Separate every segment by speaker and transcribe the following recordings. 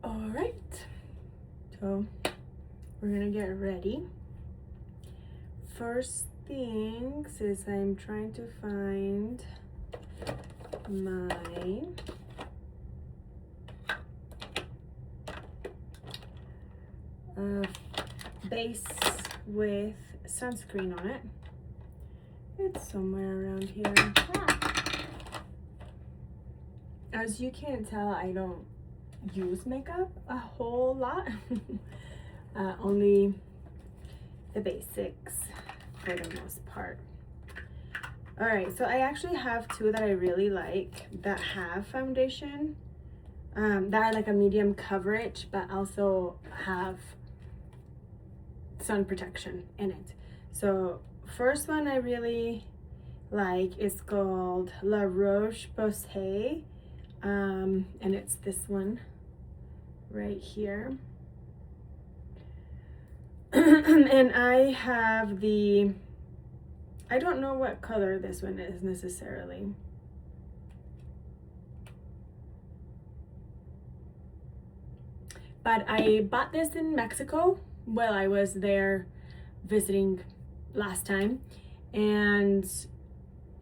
Speaker 1: All right, so we're gonna get ready. First things is I'm trying to find my base with sunscreen on it. It's somewhere around here. As you can tell, I don't use makeup a whole lot. Only the basics for the most part. All right, so I actually have two that I really like that have foundation, that are like a medium coverage, but also have sun protection in it. So first one I really like is called La Roche-Posay, and it's this one right here. And I have the, I don't know what color this one is necessarily. But I bought this in Mexico while I was there visiting last time, and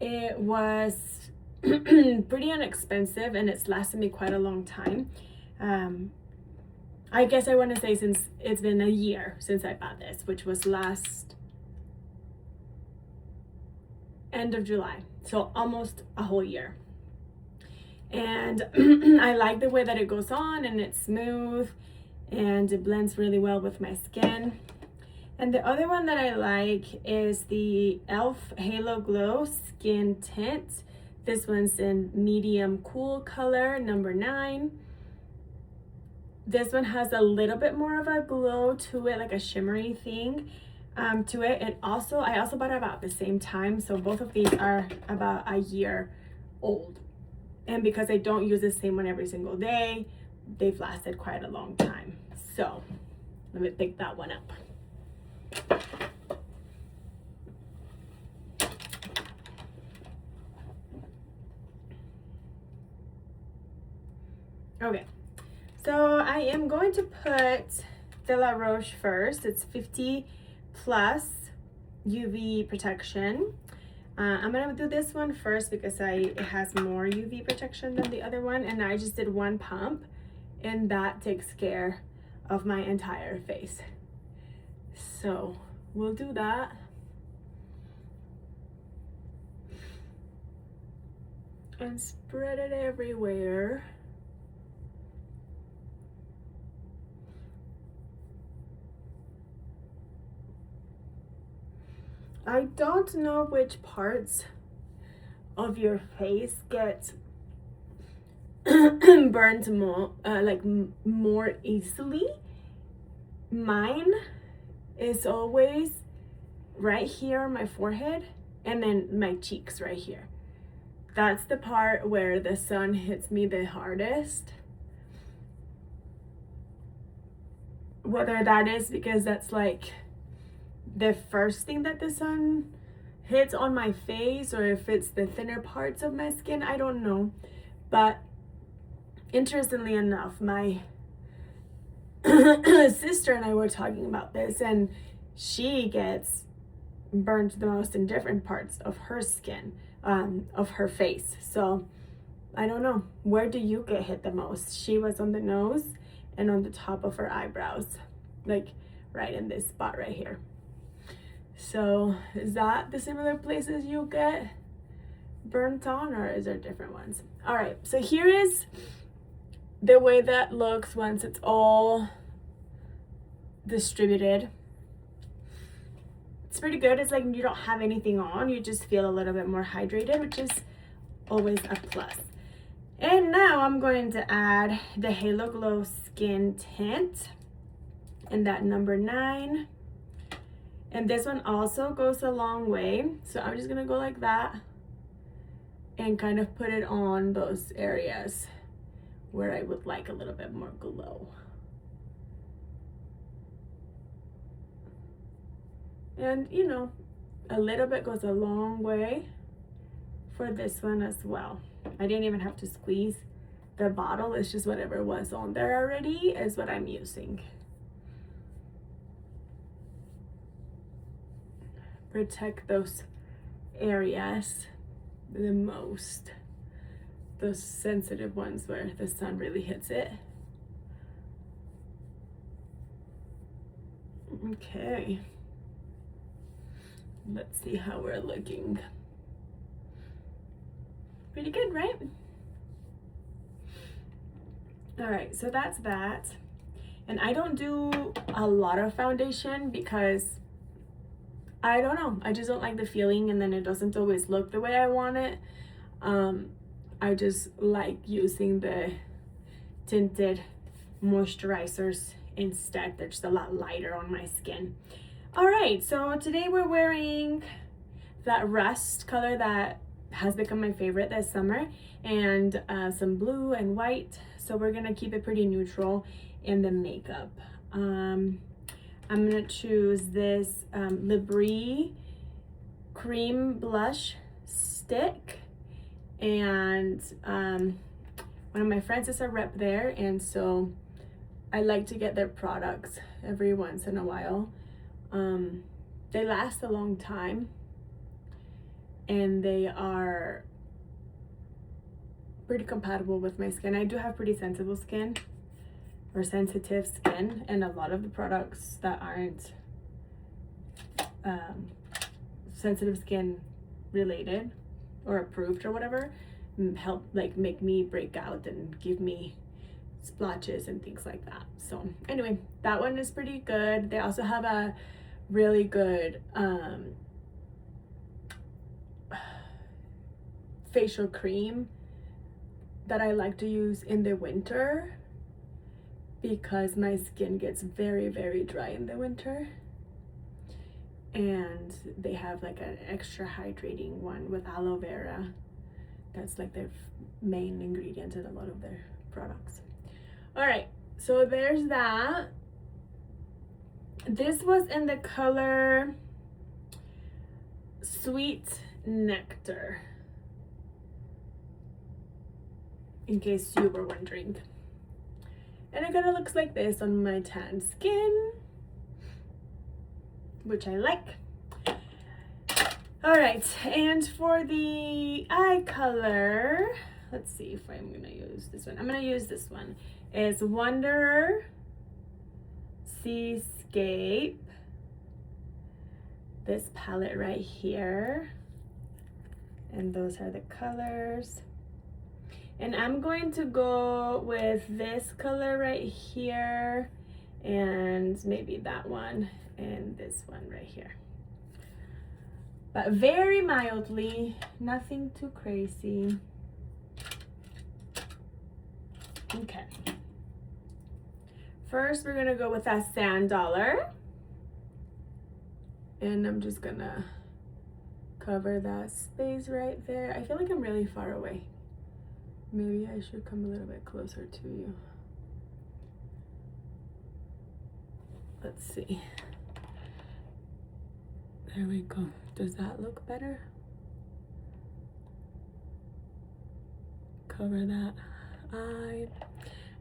Speaker 1: it was pretty inexpensive, and it's lasted me quite a long time. I guess I want to say since it's been a year since I bought this, which was last end of July, so almost a whole year. And I like the way that it goes on, and it's smooth and it blends really well with my skin. And the other one that I like is the e.l.f. Halo Glow Skin Tint. This one's in medium cool color, number 9. This one has a little bit more of a glow to it, like a shimmery thing to it. I also bought it about the same time, so both of these are about a year old. And because I don't use the same one every single day, they've lasted quite a long time. So let me pick that one up. Okay, so I am going to put the La Roche first. It's 50 plus UV protection. I'm gonna do this one first because it has more UV protection than the other one, and I just did one pump, and that takes care of my entire face. So we'll do that. And spread it everywhere. I don't know which parts of your face get burnt more, more easily. Mine is always right here on my forehead, and then my cheeks right here. That's the part where the sun hits me the hardest. Whether that is because that's like the first thing that the sun hits on my face, or if it's the thinner parts of my skin, I don't know. But interestingly enough, my sister and I were talking about this, and she gets burnt the most in different parts of her skin, of her face. So I don't know, where do you get hit the most? She was on the nose and on the top of her eyebrows, like right in this spot right here. So is that the similar places you get burnt on, or is there different ones? All right, so here is the way that looks once it's all distributed. It's pretty good. It's like you don't have anything on, you just feel a little bit more hydrated, which is always a plus. And now I'm going to add the Halo Glow Skin Tint in that number 9. And this one also goes a long way. So I'm just gonna go like that and kind of put it on those areas where I would like a little bit more glow. And you know, a little bit goes a long way for this one as well. I didn't even have to squeeze the bottle. It's just whatever was on there already is what I'm using. Protect those areas the most, those sensitive ones where the sun really hits it. Okay, let's see how we're looking. Pretty good, right? All right, so that's that. And I don't do a lot of foundation because I don't know, I just don't like the feeling, and then it doesn't always look the way I want it. I just like using the tinted moisturizers instead. They're just a lot lighter on my skin. All right, so today we're wearing that rust color that has become my favorite this summer, and some blue and white. So we're gonna keep it pretty neutral in the makeup. I'm gonna choose this Labrie cream blush stick, and one of my friends is a rep there, and so I like to get their products every once in a while. They last a long time, and they are pretty compatible with my skin. I do have pretty sensitive skin, and a lot of the products that aren't sensitive skin related or approved or whatever help like make me break out and give me splotches and things like that. So anyway, that one is pretty good. They also have a really good facial cream that I like to use in the winter because my skin gets very, very dry in the winter. And they have like an extra hydrating one with aloe vera. That's like their main ingredient in a lot of their products. All right, so there's that. This was in the color Sweet Nectar, in case you were wondering. And it kind of looks like this on my tan skin, which I like. All right, and for the eye color, let's see if I'm gonna use this one. I'm gonna use this one. It's Wanderer Seascape. This palette right here. And those are the colors. And I'm going to go with this color right here, and maybe that one, and this one right here. But very mildly, nothing too crazy. Okay. First, we're gonna go with that sand dollar. And I'm just gonna cover that space right there. I feel like I'm really far away. Maybe I should come a little bit closer to you. Let's see. There we go. Does that look better? Cover that eye.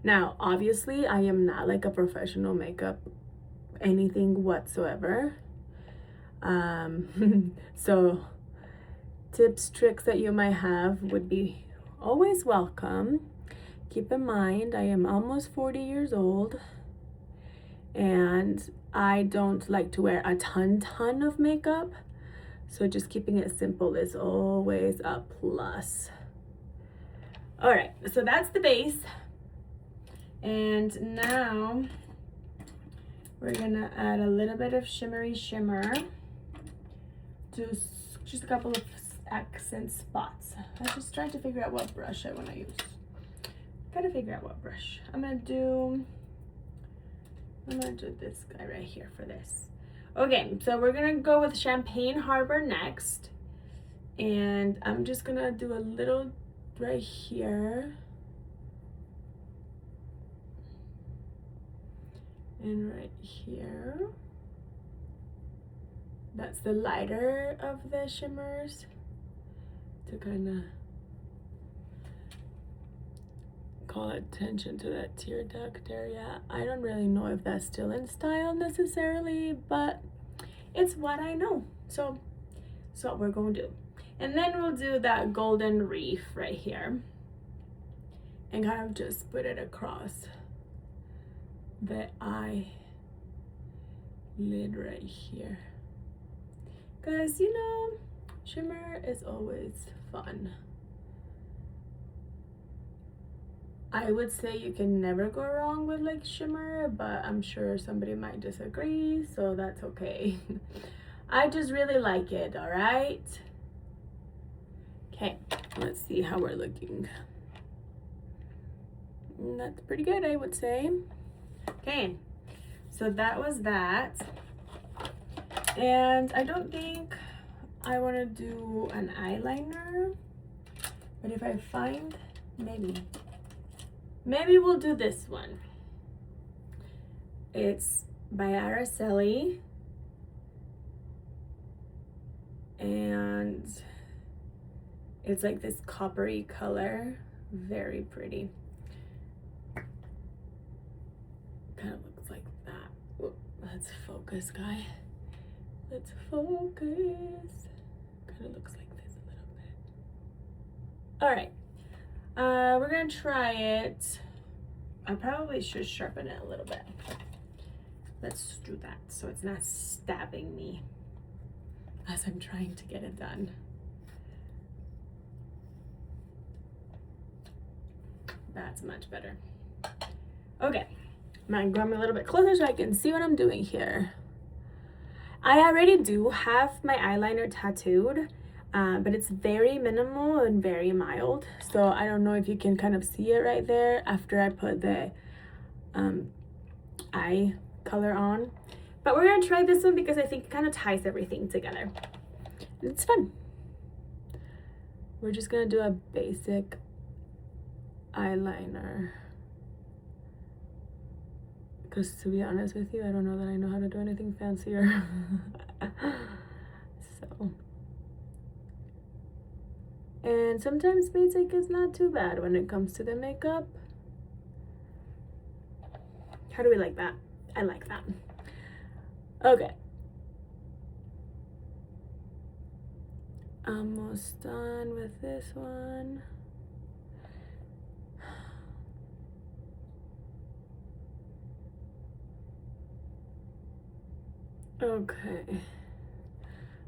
Speaker 1: Now, obviously, I am not like a professional makeup anything whatsoever. So tips, tricks that you might have would be always welcome. Keep in mind, I am almost 40 years old, and I don't like to wear a ton of makeup. So just keeping it simple is always a plus. All right, so that's the base. And now we're gonna add a little bit of shimmery shimmer to just a couple of accent spots. I'm just trying to figure out what brush I want to use. Gotta figure out what brush. I'm gonna do this guy right here for this. Okay, so we're gonna go with Champagne Harbor next. And I'm just gonna do a little right here. And right here. That's the lighter of the shimmers, to kind of call attention to that tear duct area. I don't really know if that's still in style necessarily, but it's what I know. So that's what we're going to do. And then we'll do that golden reef right here and kind of just put it across the eye lid right here. Because, you know, shimmer is always fun. I would say you can never go wrong with like shimmer, but I'm sure somebody might disagree, so that's okay. I just really like it, all right? Okay, let's see how we're looking. That's pretty good, I would say. Okay, so that was that. And I don't think I want to do an eyeliner, but if I find, maybe we'll do this one. It's by Araceli, and it's like this coppery color, very pretty. Kind of looks like that. Whoop, let's focus, guy. Let's focus. Kind of looks like this a little bit. All right. We're gonna try it. I probably should sharpen it a little bit. Let's do that so it's not stabbing me as I'm trying to get it done. That's much better. Okay, I'm gonna come a little bit closer so I can see what I'm doing here. I already do have my eyeliner tattooed, but it's very minimal and very mild. So I don't know if you can kind of see it right there after I put the eye color on. But we're gonna try this one because I think it kind of ties everything together. It's fun. We're just gonna do a basic eyeliner. Because to be honest with you, I don't know that I know how to do anything fancier. So. And sometimes basic is not too bad when it comes to the makeup. How do we like that? I like that. Okay. Almost done with this one. Okay.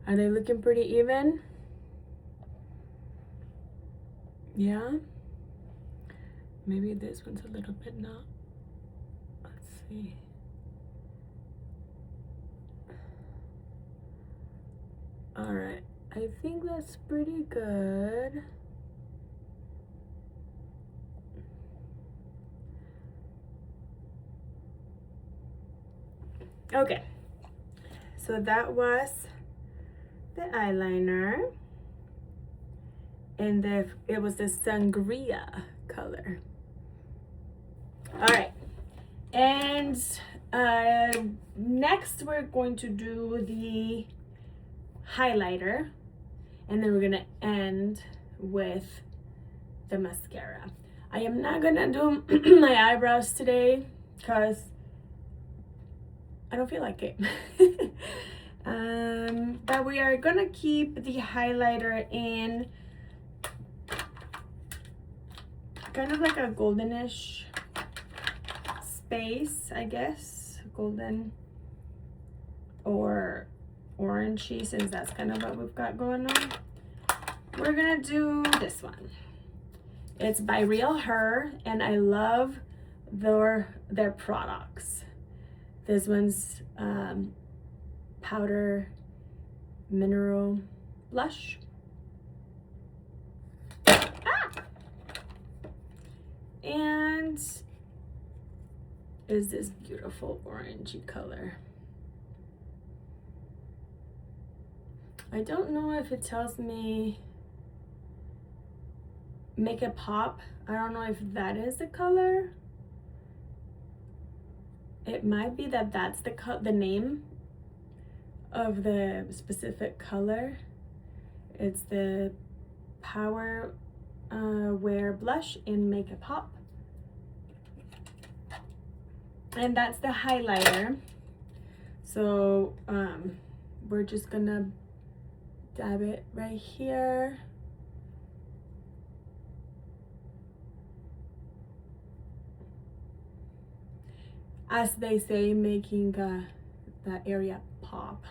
Speaker 1: Are they looking pretty even? Yeah? Maybe this one's a little bit not. Let's see. All right. I think that's pretty good. Okay. So that was the eyeliner, and it was the sangria color. All right, and next we're going to do the highlighter, and then we're gonna end with the mascara. I am not gonna do my eyebrows today because I don't feel like it. But we are gonna keep the highlighter in kind of like a goldenish space, I guess. Golden or orangey, since that's kind of what we've got going on. We're gonna do this one. It's by Real Her, and I love their products. This one's powder mineral blush. And is this beautiful orangey color. I don't know if it tells me make it pop. I don't know if that is the color. It might be that that's the name of the specific color. It's the Power Wear Blush in Make It Pop. And that's the highlighter. So we're just gonna dab it right here. As they say, making that area pop.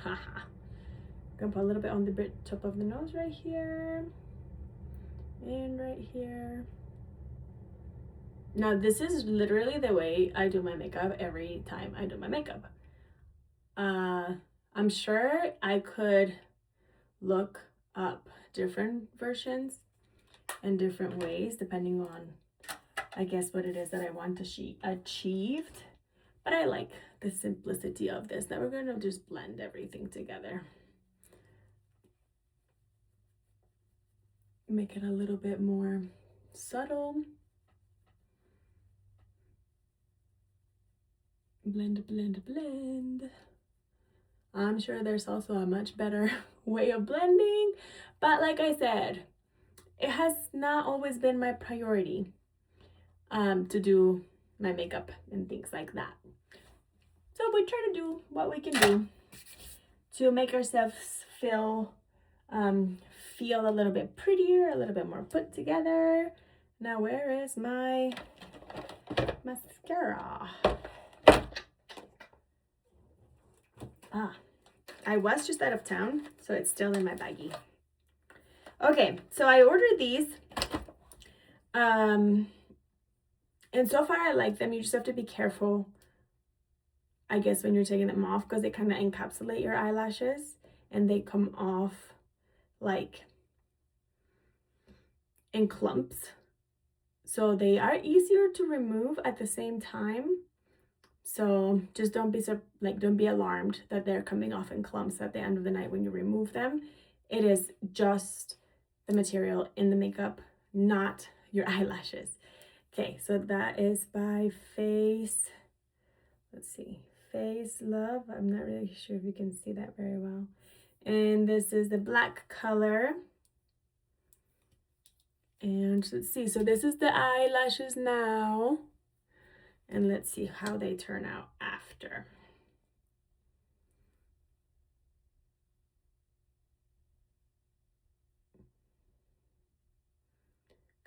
Speaker 1: Gonna put a little bit on the top of the nose right here and right here. Now this is literally the way I do my makeup every time I do my makeup. I'm sure I could look up different versions and different ways depending on, I guess, what it is that I want to achieve. But I like the simplicity of this. Now we're gonna just blend everything together. Make it a little bit more subtle. Blend, blend, blend. I'm sure there's also a much better way of blending, but like I said, it has not always been my priority to do my makeup and things like that. So we try to do what we can do to make ourselves feel a little bit prettier, a little bit more put together. Now where is my mascara? I was just out of town, so it's still in my baggie. Okay, so I ordered these. And so far I like them. You just have to be careful, I guess, when you're taking them off, because they kind of encapsulate your eyelashes and they come off like in clumps. So they are easier to remove at the same time. So just don't be alarmed that they're coming off in clumps at the end of the night when you remove them. It is just the material in the makeup, not your eyelashes. Okay, so that is by Face, let's see, Face Love. I'm not really sure if you can see that very well. And this is the black color. And let's see, so this is the eyelashes now. And let's see how they turn out after.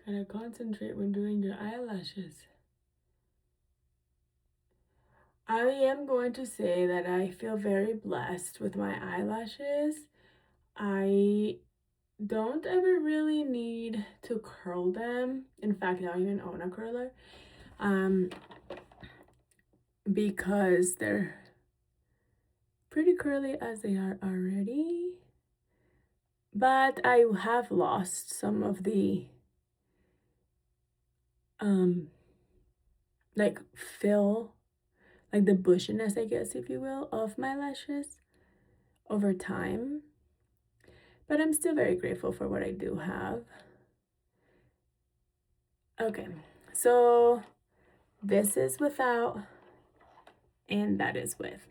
Speaker 1: Gotta concentrate when doing your eyelashes. I am going to say that I feel very blessed with my eyelashes. I don't ever really need to curl them. In fact, I don't even own a curler. Because they're pretty curly as they are already. But I have lost some of the like fill, like the bushiness, I guess, if you will, of my lashes over time. But I'm still very grateful for what I do have. Okay, so this is without and that is with.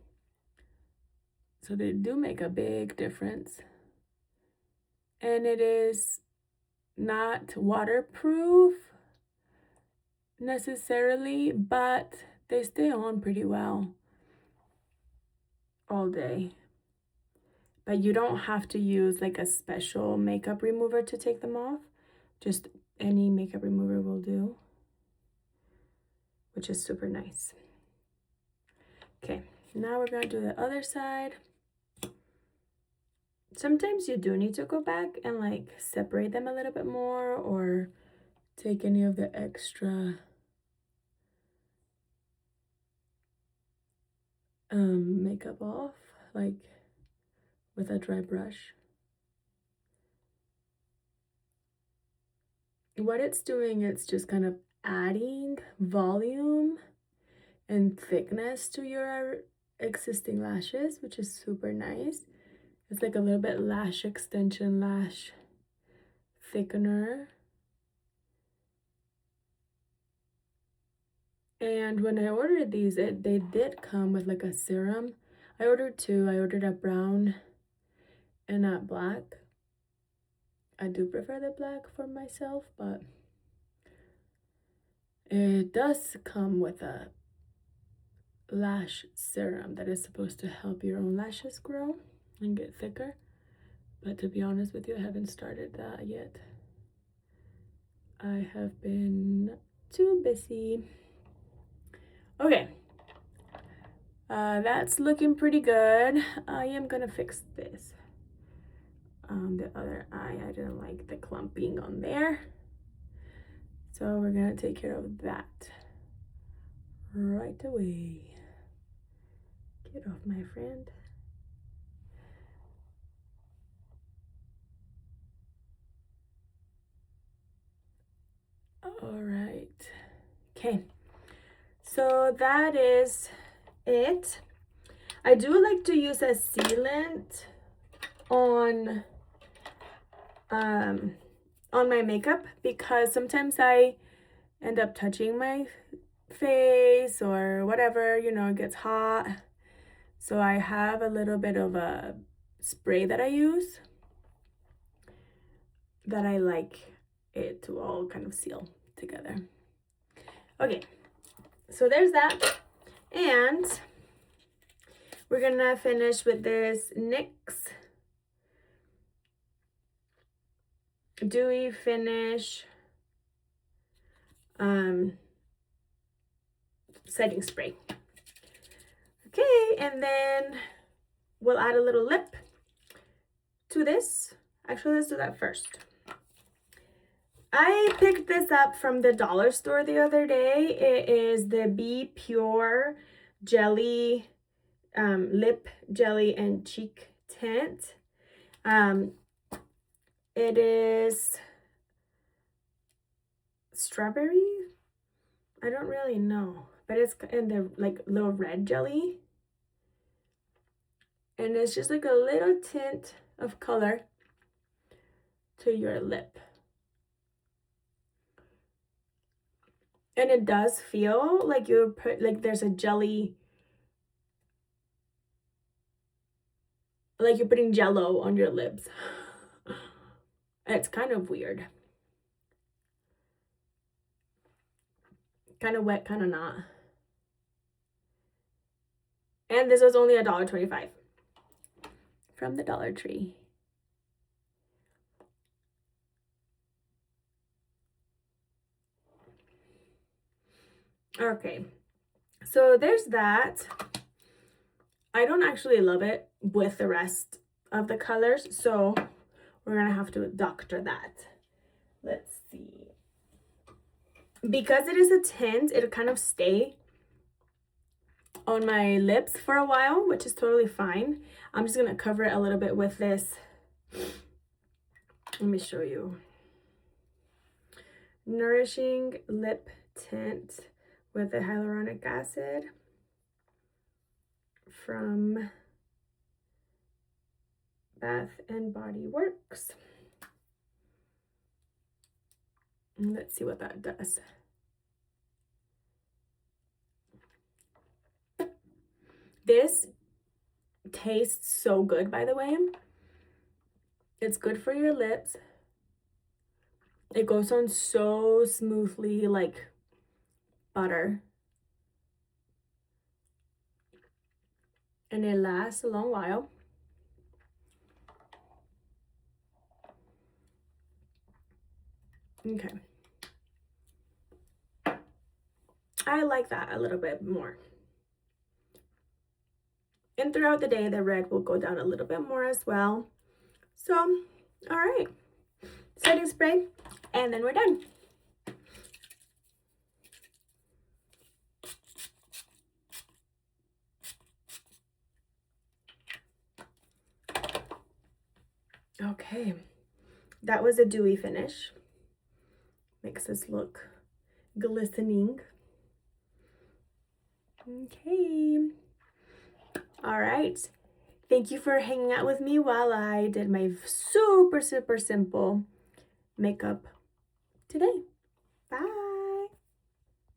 Speaker 1: So they do make a big difference. And it is not waterproof necessarily, but they stay on pretty well all day. But you don't have to use like a special makeup remover to take them off. Just any makeup remover will do, which is super nice. Okay, now we're gonna do the other side. Sometimes you do need to go back and like separate them a little bit more, or take any of the extra makeup off, like with a dry brush. What it's doing, it's just kind of adding volume and thickness to your existing lashes, which is super nice. It's like a little bit lash extension, lash thickener. And when I ordered these, they did come with like a serum. I ordered two. I ordered a brown and a black. I do prefer the black for myself, but it does come with a lash serum that is supposed to help your own lashes grow and get thicker. But to be honest with you, I haven't started that yet. I have been too busy. Okay. That's looking pretty good. I am gonna fix this. The other eye, I didn't like the clumping on there. So we're gonna take care of that right away. Get off, my friend. All right. Okay. So that is it. I do like to use a sealant on my makeup because sometimes I end up touching my face or whatever, you know, it gets hot. So I have a little bit of a spray that I use that I like it to all kind of seal together. Okay, so there's that. And we're gonna finish with this NYX Dewy Finish setting spray. Okay, and then we'll add a little lip to this. Actually, let's do that first. I picked this up from the dollar store the other day. It is the Be Pure Jelly Lip Jelly and Cheek Tint. It is strawberry. I don't really know, but it's in the like little red jelly. And it's just like a little tint of color to your lip. And it does feel like you put like there's a jelly, like you're putting jello on your lips. It's kind of weird. Kind of wet, kind of not. And this was only $1.25 from the Dollar Tree. Okay, so there's that. I don't actually love it with the rest of the colors, so we're gonna have to doctor that. Let's see. Because it is a tint, it'll kind of stay on my lips for a while, which is totally fine. I'm just gonna cover it a little bit with this. Let me show you. Nourishing Lip Tint with the hyaluronic acid from Bath and Body Works. And let's see what that does. This tastes so good, by the way. It's good for your lips. It goes on so smoothly, like butter. And it lasts a long while. Okay. I like that a little bit more. And throughout the day, the red will go down a little bit more as well. So, all right. Setting spray, and then we're done. Okay, that was a dewy finish. Makes this look glistening. Okay. All right. Thank you for hanging out with me while I did my super simple makeup today.